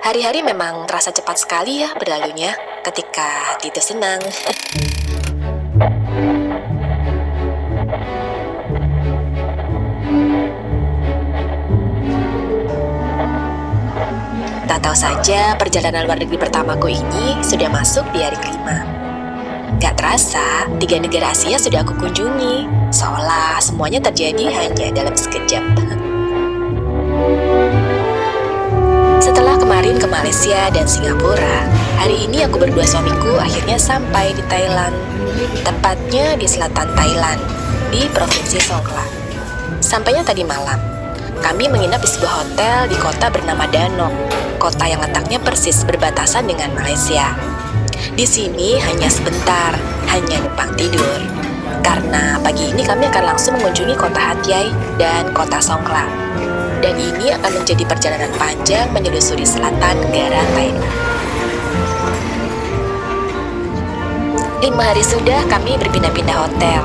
Hari-hari memang terasa cepat sekali ya berlalunya ketika hati itu senang. Tak tahu saja perjalanan luar negeri pertamaku ini sudah masuk di hari kelima. Gak terasa, 3 negara Asia sudah aku kunjungi, seolah semuanya terjadi hanya dalam sekejap. Setelah kemarin ke Malaysia dan Singapura, hari ini aku berdua suamiku akhirnya sampai di Thailand. Tepatnya di selatan Thailand, di Provinsi Songkhla. Sampainya tadi malam, kami menginap di sebuah hotel di kota bernama Danok, kota yang letaknya persis berbatasan dengan Malaysia. Di sini hanya sebentar, hanya numpang tidur. Karena pagi ini kami akan langsung mengunjungi kota Hat Yai dan kota Songkhla. Dan ini akan menjadi perjalanan panjang menyelusuri selatan negara Thailand. 5 hari sudah kami berpindah-pindah hotel.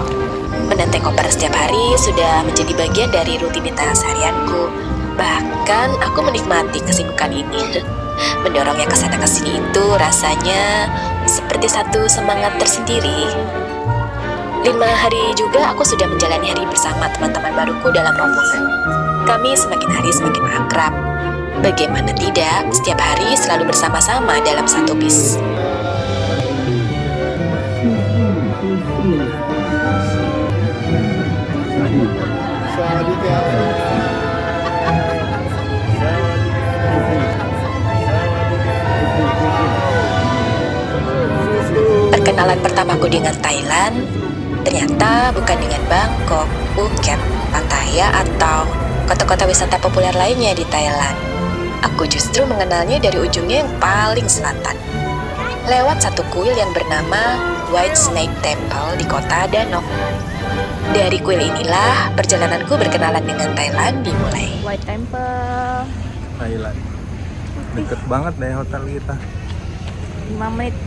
Menenteng koper setiap hari sudah menjadi bagian dari rutinitas harianku. Bahkan aku menikmati kesibukan ini. Mendorongnya ke sana ke sini itu rasanya seperti satu semangat tersendiri. 5 hari juga aku sudah menjalani hari bersama teman-teman baruku dalam rombongan. Kami semakin hari semakin akrab. Bagaimana tidak, setiap hari selalu bersama-sama dalam satu bis. Perkenalan pertamaku dengan Thailand ternyata bukan dengan Bangkok, Phuket, Pattaya atau kota-kota wisata populer lainnya di Thailand. Aku justru mengenalnya dari ujungnya yang paling selatan, lewat satu kuil yang bernama White Snake Temple di kota Danok. Dari kuil inilah perjalananku berkenalan dengan Thailand dimulai. White Temple, Thailand. Deket banget deh hotel kita. 5 menit.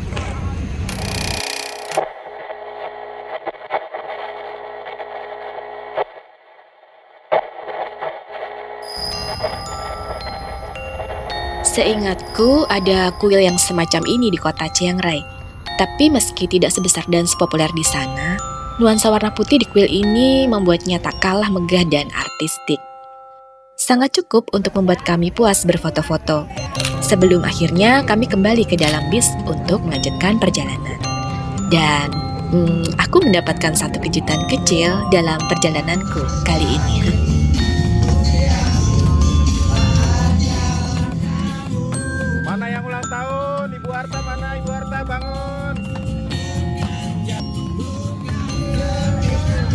Seingatku ada kuil yang semacam ini di kota Chiang Rai. Tapi meski tidak sebesar dan sepopuler di sana, nuansa warna putih di kuil ini membuatnya tak kalah megah dan artistik. Sangat cukup untuk membuat kami puas berfoto-foto. Sebelum akhirnya kami kembali ke dalam bis untuk melanjutkan perjalanan. Dan aku mendapatkan satu kejutan kecil dalam perjalananku kali ini. Mana yang ulang tahun? Ibu Arta mana? Ibu Arta bangun.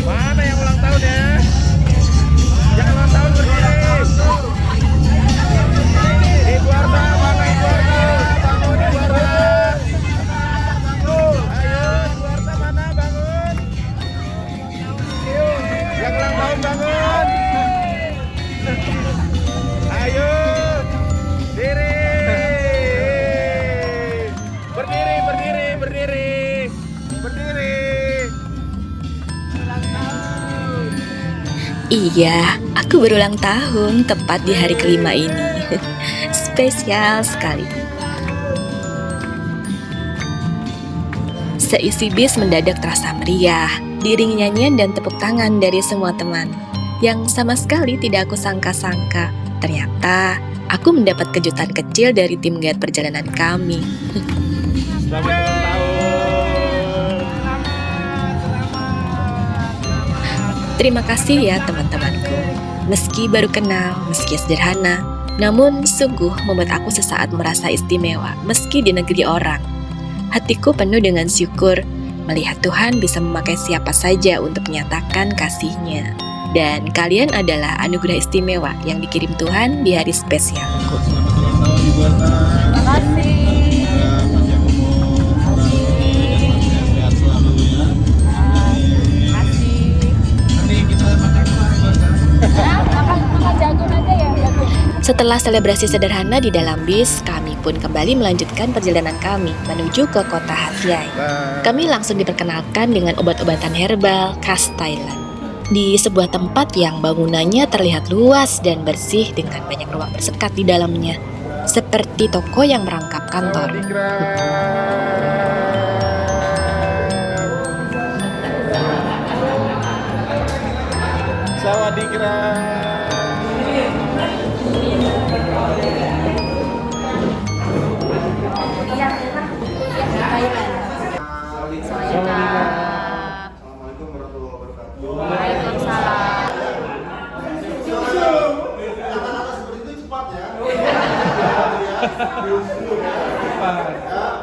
Mana yang ulang tahun ya? Jangan ulang tahun berdiri. Ibu Arta mana? Ibu Arta bangun. Ibu Arta. Ayo Ibu Arta mana? Bangun. Yang ulang tahun bangun. Ayo. Diri. Berdiri. Ulang tahun. Iya, aku berulang tahun tepat di hari kelima ini. Spesial sekali. Seisi bis mendadak terasa meriah, diiringi nyanyian dan tepuk tangan dari semua teman. Yang sama sekali tidak aku sangka-sangka. Ternyata aku mendapat kejutan kecil dari tim guide perjalanan kami. Selamat ulang tahun. Terima kasih ya teman-temanku. Meski baru kenal, meski sederhana, namun sungguh membuat aku sesaat merasa istimewa meski di negeri orang. Hatiku penuh dengan syukur melihat Tuhan bisa memakai siapa saja untuk menyatakan kasih-Nya. Dan kalian adalah anugerah istimewa yang dikirim Tuhan di hari spesialku. Terima kasih. Setelah selebrasi sederhana di dalam bis, kami pun kembali melanjutkan perjalanan kami menuju ke kota Hat Yai. Kami langsung diperkenalkan dengan obat-obatan herbal khas Thailand. Di sebuah tempat yang bangunannya terlihat luas dan bersih dengan banyak ruang bersekat di dalamnya. seperti toko yang merangkap kantor.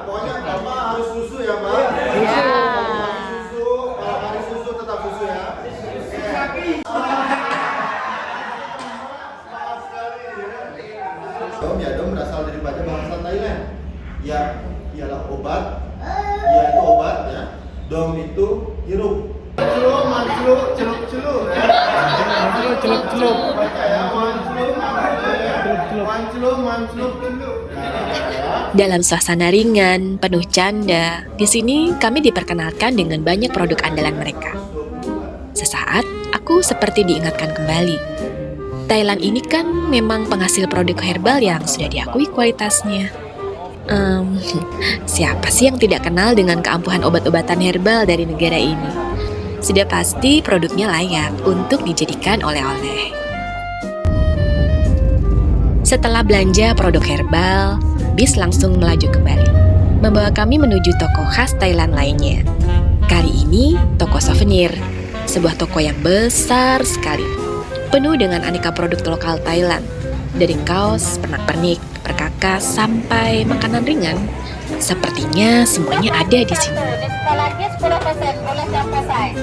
Pokoknya mama harus susu ya, Mbak. Harus susu, tetap susu ya. Dom ya, dom berasal daripada bahasa Thailand. Ya, ialah obat. Ya itu obat ya. Dom itu hirup. Mancluk, celup-celup ya. Celup-celup. Baca ya, mancluk, celup. Dalam suasana ringan, penuh canda, di sini kami diperkenalkan dengan banyak produk andalan mereka. Sesaat, aku seperti diingatkan kembali. Thailand ini kan memang penghasil produk herbal yang sudah diakui kualitasnya. Siapa sih yang tidak kenal dengan keampuhan obat-obatan herbal dari negara ini? Sudah pasti produknya layak untuk dijadikan oleh-oleh. Setelah belanja produk herbal, bis langsung melaju kembali, membawa kami menuju toko khas Thailand lainnya. Kali ini, toko souvenir, sebuah toko yang besar sekali, penuh dengan aneka produk lokal Thailand, dari kaos, pernak-pernik, perkakas, sampai makanan ringan. Sepertinya semuanya ada di sini. Lagi 10%, boleh sampai size.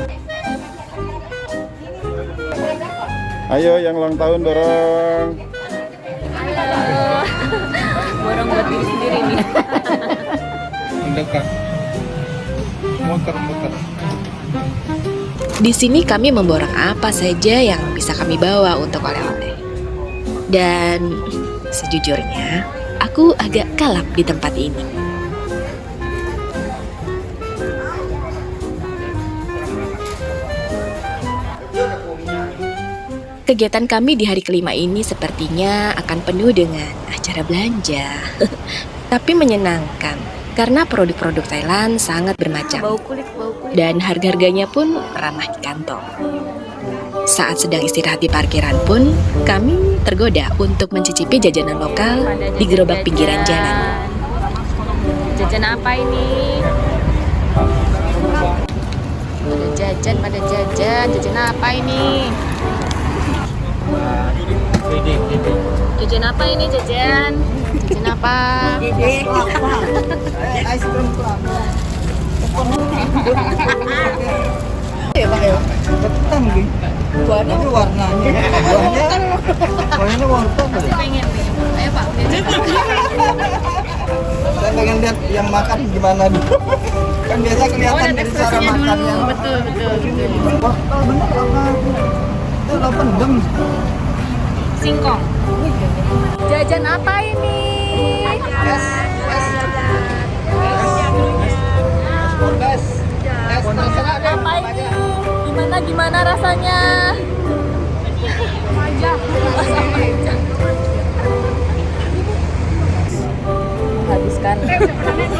Ayo yang ulang tahun dorong. Borong buat diri sendiri nih. Mendekat. Muter. Di sini kami memborong apa saja yang bisa kami bawa untuk oleh-oleh. Dan sejujurnya, aku agak kalap di tempat ini. Kegiatan kami di hari kelima ini sepertinya akan penuh dengan acara belanja. Tapi menyenangkan, karena produk-produk Thailand sangat bermacam. Bau kulit. Dan harga-harganya pun ramah di kantong. Saat sedang istirahat di parkiran pun, kami tergoda untuk mencicipi jajanan lokal di gerobak pinggiran jalan. Jajan apa ini? Pada jajan apa ini? Jajan apa ini jajan? Jajan apa? Ice cream kelapa. Ya Pak ya, ketan gitu. Tapi warnanya wortel ya. Pengen nih. Ayo Pak. Saya pengen lihat yang makan gimana dulu. Kan biasa kelihatan dari cara makannya. Betul. Wortel bener apa? Itu 8 jam. Singkong. Jajan apa ini? Apa ini? Gimana rasanya? Habiskan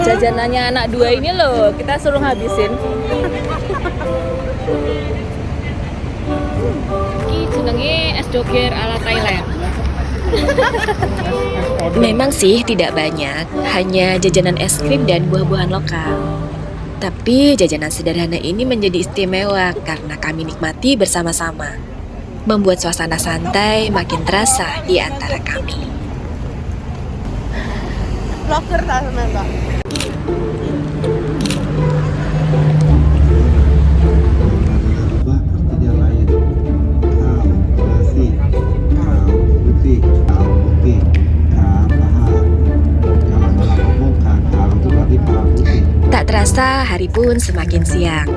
jajanannya anak dua ini loh, kita suruh habisin. Ini jenenge es doger ala Thailand. Memang sih tidak banyak, hanya jajanan es krim dan buah-buahan lokal. Tapi jajanan sederhana ini menjadi istimewa karena kami nikmati bersama-sama, membuat suasana santai makin terasa di antara kami. Vlogger tak Mbak? Artinya lain. Kau nasi, kau putih, kau paham. Kalau salah ngomong kau itu berarti paham putih. Tak terasa hari pun semakin siang.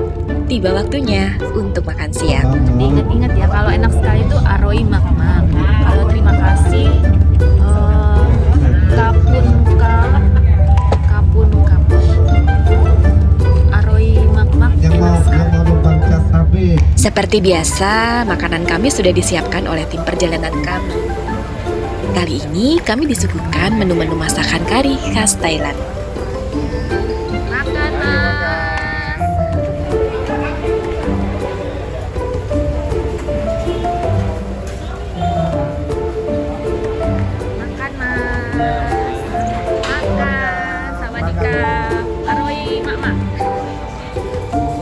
Tiba waktunya untuk makan siang. Ingat-ingat ya, kalau enak sekali itu aroi makmak. Kalau terima kasih kapun. Aroi makmak. Yang mau numpang cat habis. Seperti biasa, makanan kami sudah disiapkan oleh tim perjalanan kami. Kali ini kami disuguhkan menu-menu masakan kari khas Thailand. Makan mas. Makan mas. Makan. Sawadika. Aroi mama.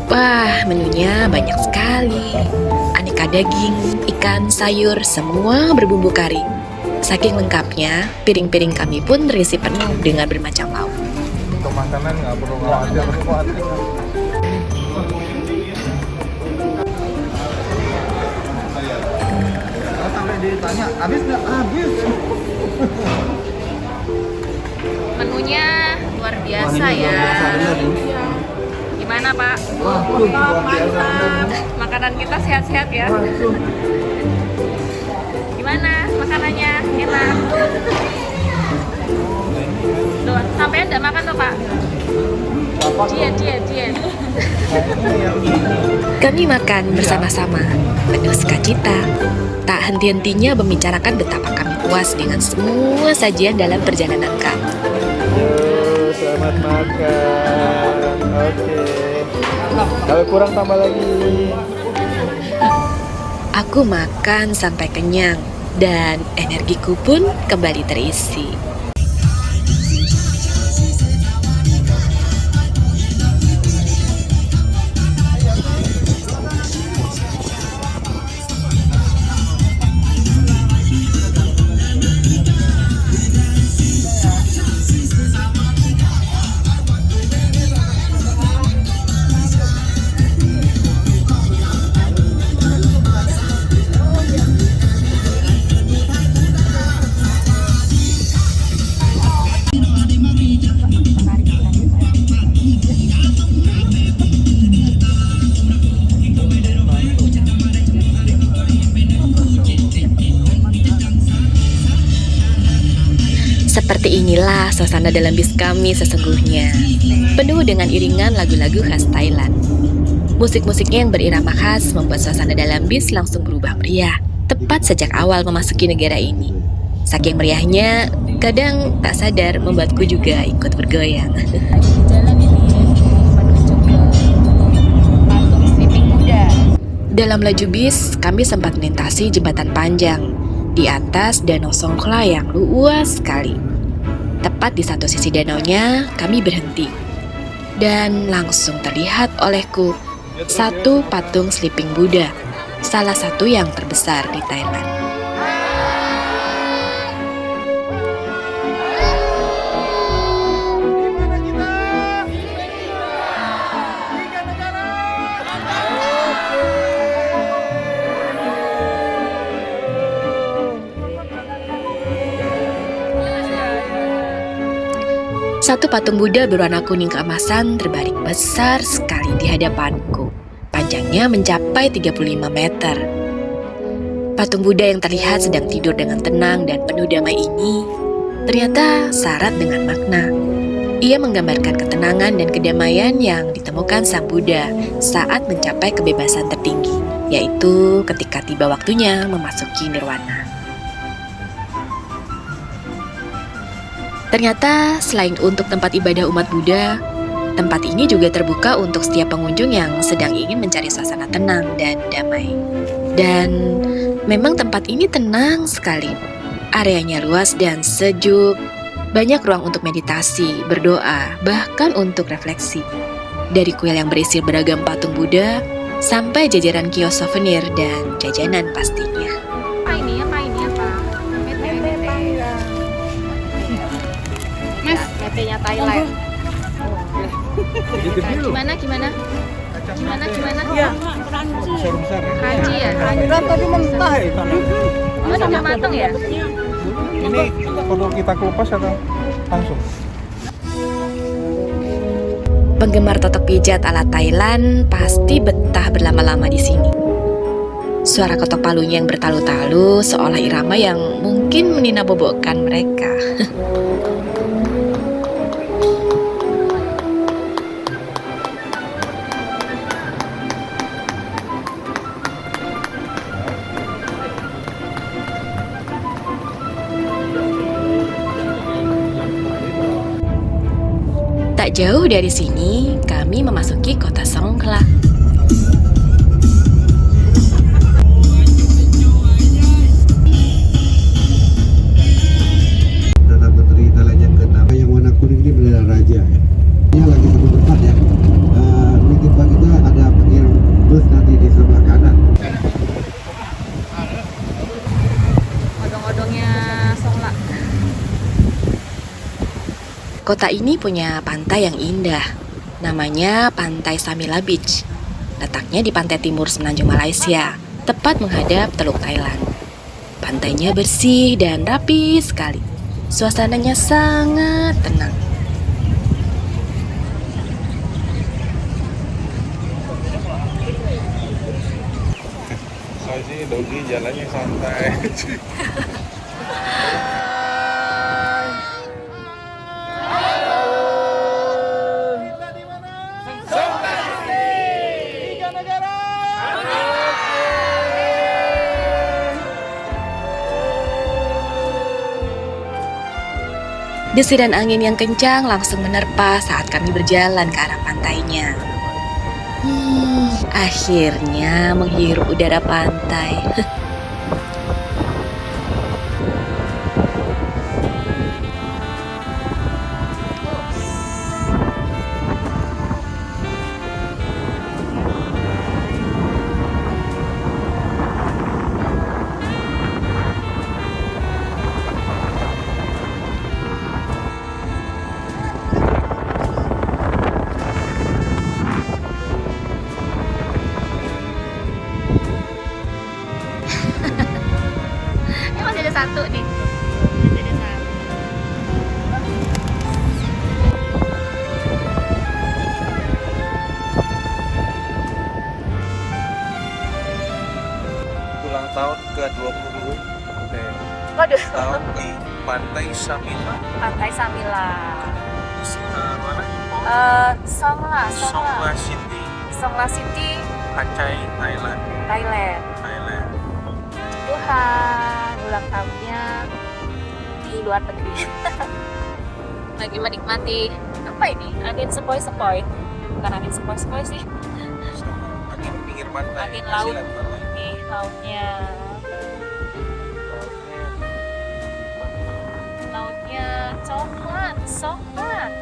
Wah, menunya banyak sekali. Aneka daging, ikan, sayur, semua berbumbu kari. Saking lengkapnya, piring-piring kami pun terisi penuh dengan bermacam lauk. Untuk makanan nggak perlu khawatir. Sampai ditanya, habis nggak? Habis. Menunya luar biasa ya. Gimana Pak? Makanan kita sehat-sehat ya. Gimana makanannya? Enak. Loh, sampai enggak makan tuh Pak? Diet. Kami makan bersama-sama, penuh sukacita. Tak henti-hentinya membicarakan betapa kami puas dengan semua sajian dalam perjalanan kami. Selamat makan. Oke. Kalau kurang tambah lagi. Aku makan sampai kenyang dan energiku pun kembali terisi. Seperti inilah suasana dalam bis kami sesungguhnya, penuh dengan iringan lagu-lagu khas Thailand. Musik-musiknya yang berirama khas membuat suasana dalam bis langsung berubah meriah, tepat sejak awal memasuki negara ini. Saking meriahnya, kadang tak sadar membuatku juga ikut bergoyang. Jalan ini menuju ke patung Sleeping Buddha. Dalam laju bis, kami sempat melintasi jembatan panjang di atas Danau Songkhla yang luas sekali. Tepat di satu sisi danaunya, kami berhenti. Dan langsung terlihat olehku satu patung Sleeping Buddha, salah satu yang terbesar di Thailand. Satu patung Buddha berwarna kuning keemasan terbaring besar sekali di hadapanku. Panjangnya mencapai 35 meter. Patung Buddha yang terlihat sedang tidur dengan tenang dan penuh damai ini ternyata syarat dengan makna. Ia menggambarkan ketenangan dan kedamaian yang ditemukan Sang Buddha saat mencapai kebebasan tertinggi, yaitu ketika tiba waktunya memasuki nirwana. Ternyata selain untuk tempat ibadah umat Buddha, tempat ini juga terbuka untuk setiap pengunjung yang sedang ingin mencari suasana tenang dan damai. Dan memang tempat ini tenang sekali. Areanya luas dan sejuk. Banyak ruang untuk meditasi, berdoa, bahkan untuk refleksi. Dari kuil yang berisi beragam patung Buddha, sampai jajaran kios souvenir dan jajanan pastinya. Apa ini? Apa? Mas, PT-nya Thailand. Gimana? Iya. Kaji ya? Kan tadi mentah ya. Oh, udah matang ya? Ini perlu kita kelupas atau langsung? Penggemar totok pijat ala Thailand pasti betah berlama-lama di sini. Suara ketok palunya yang bertalu-talu seolah irama yang mungkin meninabobokan mereka. Tak jauh dari sini, kami memasuki kota Songkhla. Perdana Menteri Thailand yang ke-6 yang warna kuning ini bendera raja. Ini lagi satu tempat ya. Di tempat kita ada pengirim bus nanti di sebelah kanan. Odong-odongnya Songkhla. Kota ini punya pantai yang indah, namanya Pantai Samila Beach. Letaknya di pantai timur semenanjung Malaysia, tepat menghadap Teluk Thailand. Pantainya bersih dan rapi sekali. Suasananya sangat tenang. Saya sih dogi jalannya santai. Desiran angin yang kencang langsung menerpa saat kami berjalan ke arah pantainya. Akhirnya menghirup udara pantai. Ini masih ada satu nih. Masih ada satu. Ulang tahun ke-20 Waduh, tahun di Pantai Samila. Pantai Samila. Mana? Songkhla City, Songkhla City, Aceh, Thailand. Thailand. Tuhan, ulang tahunnya di luar negeri. Lagi menikmati apa ini? Angin sepoi-sepoi. Bukan angin sepoi-sepoi sih. Angin pinggir pantai. Angin laut. Asilan pantai. Ini lautnya. Lautnya coklat, coklat.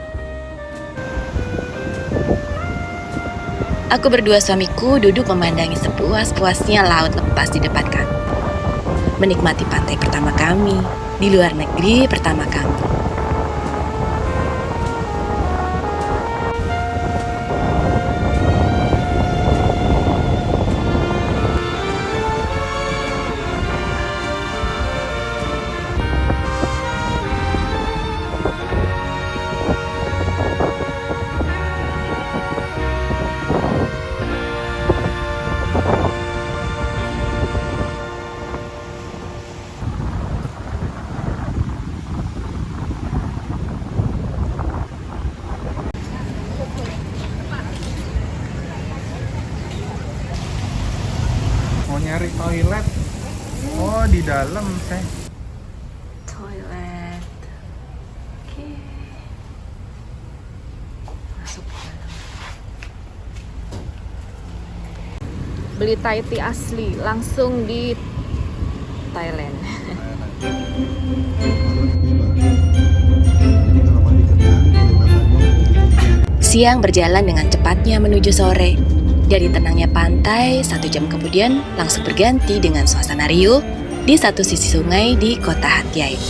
Aku berdua suamiku duduk memandangi sepuas-puasnya laut lepas di depan kami. Menikmati pantai pertama kami, di luar negeri pertama kami. Mau nyari toilet? Oh, di dalam teh. Toilet. Oke. Masuk ke dalam. Beli Thai tea asli langsung di Thailand. Siang berjalan dengan cepatnya menuju sore. Dari tenangnya pantai, 1 jam kemudian langsung berganti dengan suasana riuh di satu sisi sungai di kota Hat Yai.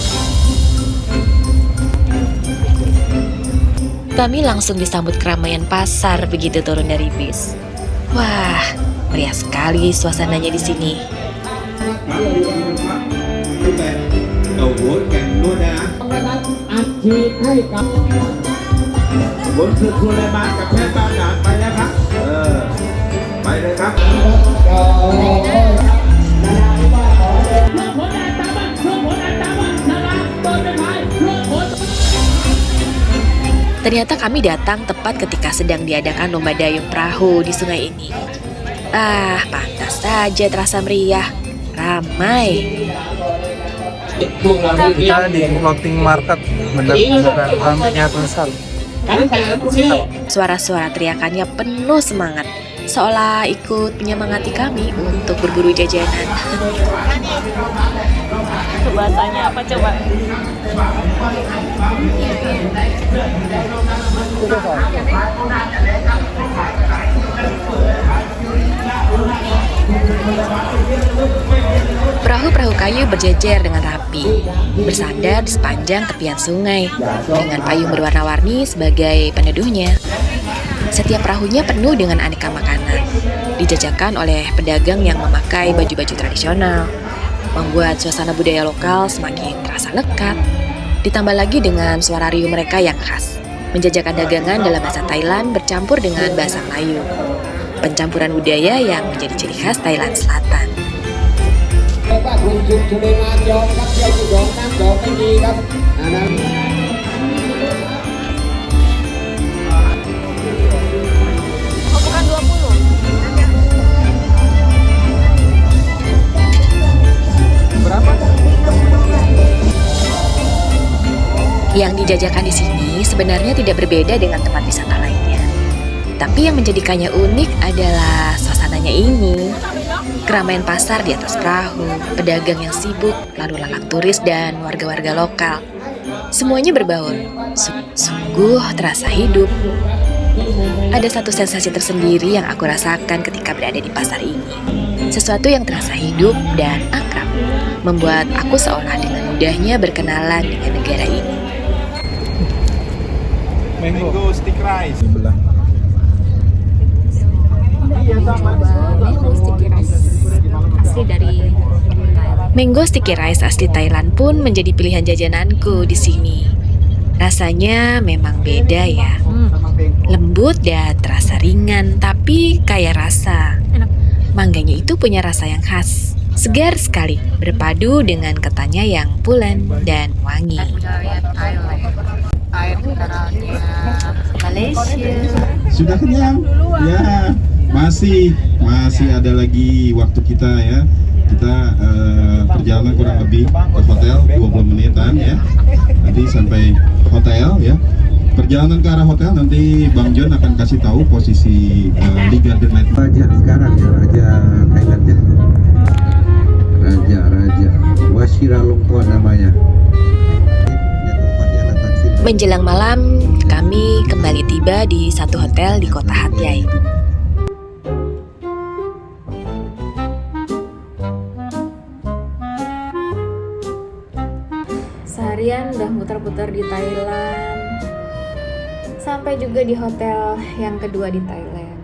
Kami langsung disambut keramaian pasar begitu turun dari bis. Wah, meriah sekali suasananya di sini. Ternyata kami datang tepat ketika sedang diadakan lomba dayung perahu di sungai ini. Pantas saja terasa meriah, ramai. Kita di floating market, benar-benar rame besar. Suara-suara teriakannya penuh semangat, seolah ikut menyemangati kami untuk berburu jajanan. Bahasanya apa coba? Perahu-perahu kayu berjejer dengan rapi, bersandar di sepanjang tepian sungai, dengan payung berwarna-warni sebagai peneduhnya. Setiap perahunya penuh dengan aneka makanan, dijajakan oleh pedagang yang memakai baju-baju tradisional, membuat suasana budaya lokal semakin terasa lekat. Ditambah lagi dengan suara riuh mereka yang khas, menjajakan dagangan dalam bahasa Thailand bercampur dengan bahasa Melayu. Pencampuran budaya yang menjadi ciri khas Thailand Selatan. Oh, bukan 20. Yang dijajakan di sini sebenarnya tidak berbeda dengan tempat wisata lainnya. Tapi yang menjadikannya unik adalah suasananya ini. Keramaian pasar di atas perahu, pedagang yang sibuk, lalu lalang turis dan warga-warga lokal. Semuanya berbaur, sungguh terasa hidup. Ada satu sensasi tersendiri yang aku rasakan ketika berada di pasar ini. Sesuatu yang terasa hidup dan akrab, membuat aku seolah dengan mudahnya berkenalan dengan negara ini. Mango stick rice. Mango sticky rice asli dari Thailand. Mango sticky rice asli Thailand pun menjadi pilihan jajananku di sini. Rasanya memang beda ya. Lembut dan terasa ringan, tapi kaya rasa. Enak. Mangganya itu punya rasa yang khas, segar sekali, berpadu dengan ketannya yang pulen dan wangi. Budaya Thailand. Air mineralnya Malaysia. Sudah kenyang? Ya, masih ada lagi waktu kita ya. Kita perjalanan kurang lebih ke hotel 20 menitan ya. Nanti sampai hotel ya. Perjalanan ke arah hotel nanti Bang John akan kasih tahu posisi Lee Garden Night. Raja sekarang ya, Raja Thailand ya. Raja Washiralongkorn namanya. Menjelang malam, kami kembali tiba di satu hotel di kota Hat Yai. Seharian udah muter-puter di Thailand, sampai juga di hotel yang kedua di Thailand.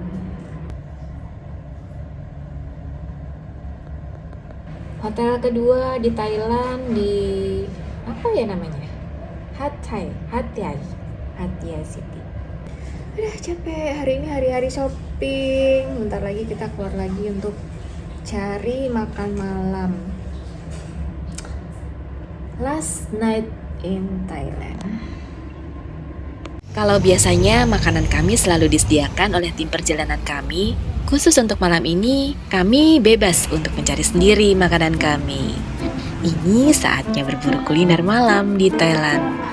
Hotel kedua di Thailand di apa ya namanya? Hat Yai City. Udah capek, hari ini hari-hari shopping. Bentar lagi kita keluar lagi untuk cari makan malam. Last night in Thailand. Kalau biasanya makanan kami selalu disediakan oleh tim perjalanan kami, khusus untuk malam ini kami bebas untuk mencari sendiri makanan kami. Ini saatnya berburu kuliner malam di Thailand.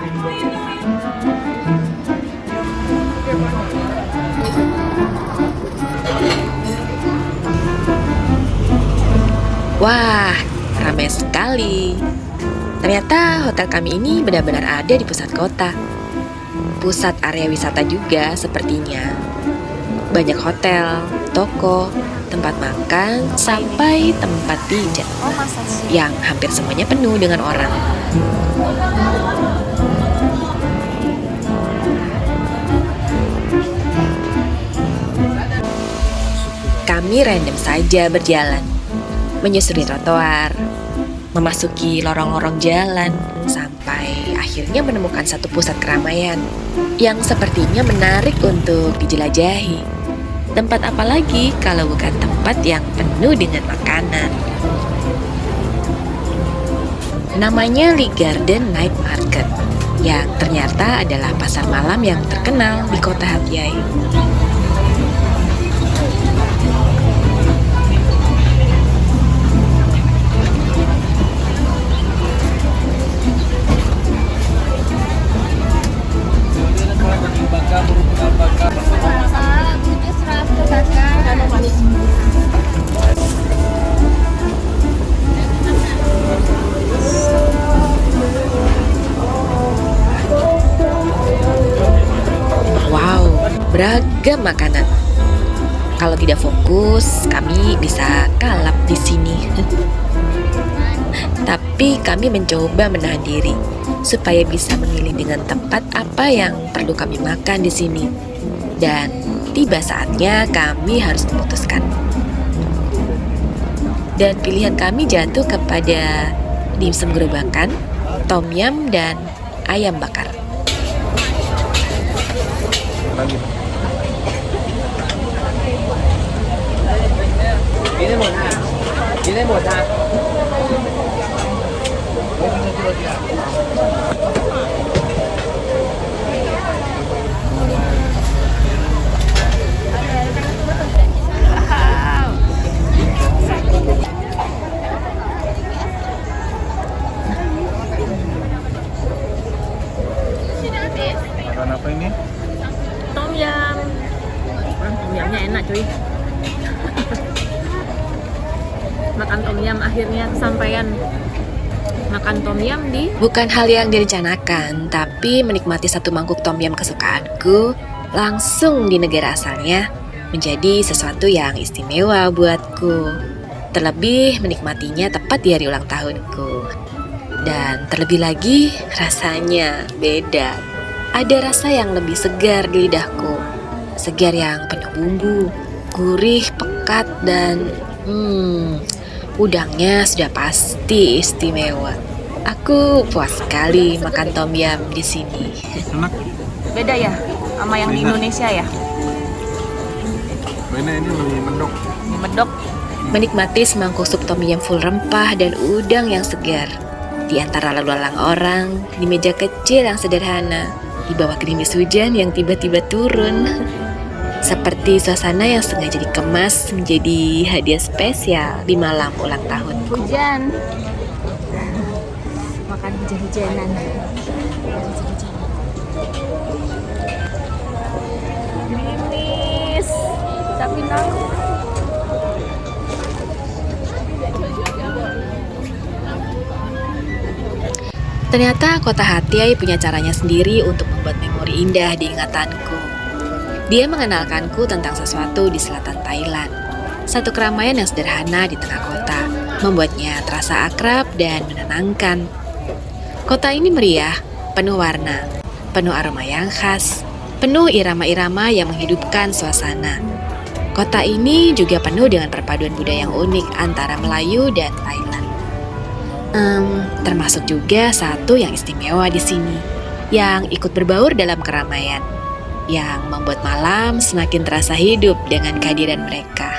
Wah, ramai sekali. Ternyata hotel kami ini benar-benar ada di pusat kota. Pusat area wisata juga sepertinya. Banyak hotel, toko, tempat makan, sampai tempat pijat yang hampir semuanya penuh dengan orang. Kami random saja berjalan, menyusuri trotoar, memasuki lorong-lorong jalan, sampai akhirnya menemukan satu pusat keramaian yang sepertinya menarik untuk dijelajahi. Tempat apa lagi kalau bukan tempat yang penuh dengan makanan. Namanya Lee Garden Night Market, yang ternyata adalah pasar malam yang terkenal di kota Hat Yai. beragam makanan. Kalau tidak fokus, kami bisa kalap di sini. Tapi kami mencoba menahan diri supaya bisa memilih dengan tepat apa yang perlu kami makan di sini. Dan tiba saatnya kami harus memutuskan. Dan pilihan kami jatuh kepada dimsum gerobakan, tom yum, dan ayam bakar. Makan apa ini? Tom yum. Tom yumnya enak cuy. Makan tom yum akhirnya kesampaian. Makan tom yum di Bukan hal yang direncanakan, tapi menikmati satu mangkuk tom yum kesukaanku langsung di negara asalnya menjadi sesuatu yang istimewa buatku. Terlebih menikmatinya tepat di hari ulang tahunku. Dan terlebih lagi rasanya beda. Ada rasa yang lebih segar di lidahku. Segar yang penuh bumbu, gurih, pekat, dan udangnya sudah pasti istimewa. Aku puas sekali makan tom yum di sini. Enak. beda ya sama yang di Beda. Indonesia ya. Ini lebih mendok. Mie medok. Menikmati semangkuk sup tom yum full rempah dan udang yang segar. Di antara lalu lalang orang, di meja kecil yang sederhana, di bawah gerimis hujan yang tiba-tiba turun. Seperti suasana yang sengaja dikemas menjadi hadiah spesial di malam ulang tahun. Hujan. Makan hujan-hujanan. Gerimis. Tapi nangis. Ternyata kota Hatyai punya caranya sendiri untuk membuat memori indah di ingatanku. Dia mengenalkanku tentang sesuatu di selatan Thailand. Satu keramaian yang sederhana di tengah kota, membuatnya terasa akrab dan menenangkan. Kota ini meriah, penuh warna, penuh aroma yang khas, penuh irama-irama yang menghidupkan suasana. Kota ini juga penuh dengan perpaduan budaya yang unik antara Melayu dan Thailand. Termasuk juga satu yang istimewa di sini, yang ikut berbaur dalam keramaian, yang membuat malam semakin terasa hidup dengan kehadiran mereka.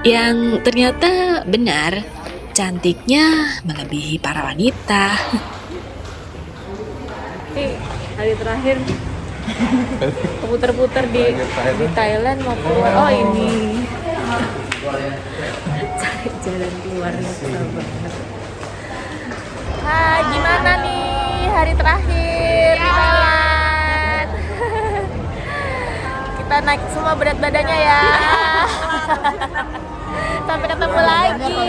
Yang ternyata benar, cantiknya melebihi para wanita. Ini hari terakhir puter-puter di Thailand mau keluar. Oh ini cari jalan keluarnya susah banget. Hai, gimana nih hari terakhir di Thailand? Kita naik semua berat badannya ya. Sampai ketemu lagi.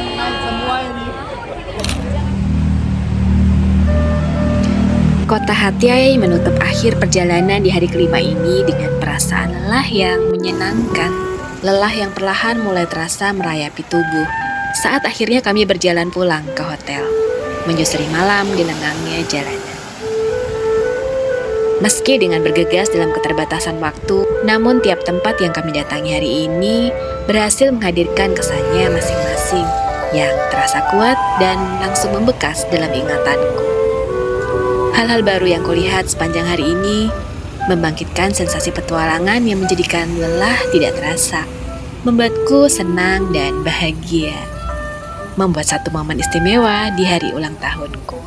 Kota Hatyai menutup akhir perjalanan di hari kelima ini dengan perasaan lelah yang menyenangkan. Lelah yang perlahan mulai terasa merayapi tubuh saat akhirnya kami berjalan pulang ke hotel, menyusuri malam di lengangnya jalanan. Meski dengan bergegas dalam keterbatasan waktu, namun tiap tempat yang kami datangi hari ini berhasil menghadirkan kesannya masing-masing yang terasa kuat dan langsung membekas dalam ingatanku. Hal-hal baru yang kulihat sepanjang hari ini membangkitkan sensasi petualangan yang menjadikan lelah tidak terasa, membuatku senang dan bahagia, membuat satu momen istimewa di hari ulang tahunku.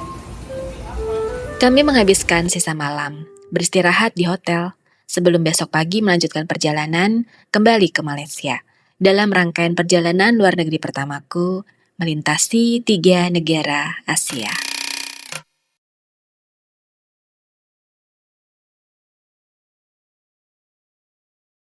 Kami menghabiskan sisa malam beristirahat di hotel sebelum besok pagi melanjutkan perjalanan kembali ke Malaysia dalam rangkaian perjalanan luar negeri pertamaku melintasi 3 negara Asia.